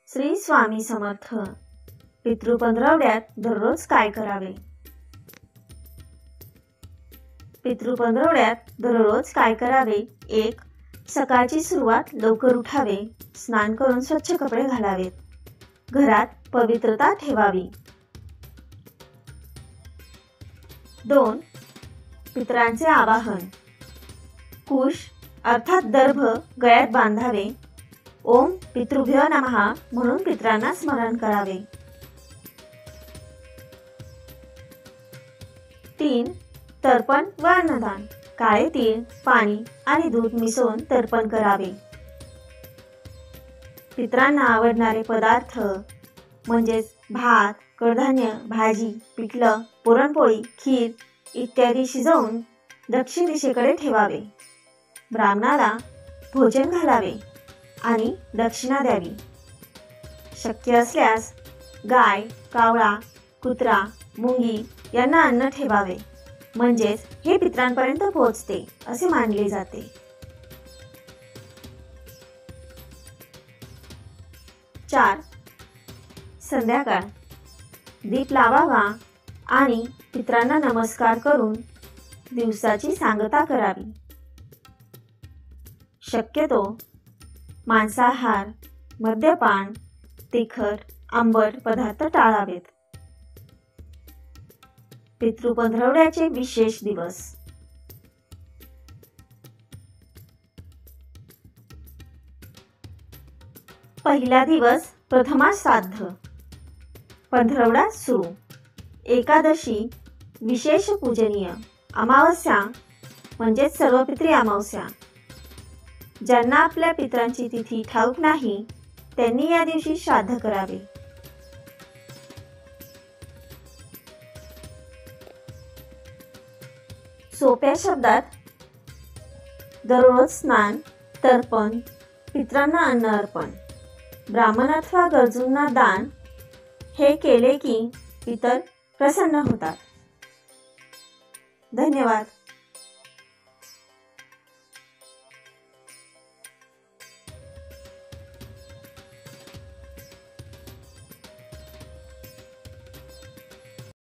श्री स्वामी समर्थ. पितृ पंधरवड्यात दररोज काय करावे? पितृ पंधरवड्यात दररोज काय करावे? 1. सकाळची सुरुवात लवकर उठावे, स्नान करून स्वच्छ कपडे घालावेत, घरात पवित्रता ठेवावी. 2. पितरांचे आवाहन. कुश अर्थात दर्भ गळ्यात बांधावे. ओम पितृभ्यो नमः म्हणून पितरांना स्मरण करावे. 3. तर्पण व अन्नदान. काळे तीळ, पाणी आणि दूध मिसळून तर्पण करावे. पितरांना आवडणारे पदार्थ म्हणजेच भात, कडधान्य, भाजी, पिठलं, पुरणपोळी, खीर इत्यादी शिजवून दक्षिण दिशेकडे ठेवावे. ब्राह्मणाला भोजन घालावे आणि दक्षिणा द्यावी. शक्य असल्यास गाय, कावळा, कुत्रा, मुंगी यांना अन्न ठेवावे, म्हणजेच हे पितरांपर्यंत पोहोचते असे मानले जाते. 4. संध्याकाळ दीप लावावा आणि पितरांना नमस्कार करून दिवसाची सांगता करावी. शक्यतो मांसाहार, मद्यपान, तिखट, आंबट पदार्थ टाळावेत. पितृ पंधरवड्याचे विशेष दिवस. पहिला दिवस प्रथमा श्राद्ध. पंधरवडा सुरू. एकादशी विशेष पूजनीय. अमावस्या म्हणजे सर्वपित्री अमावस्या. ज्यांना आपल्या पितरांची तिथी ठाऊक नाही त्यांनी या दिवशी श्राद्ध करावे. सोप्या शब्दात दररोज स्नान, तर्पण, पितरांना अन्न अर्पण, ब्राह्मण अथवा गरजूंना दान हे केले की पितर प्रसन्न होतात. धन्यवाद.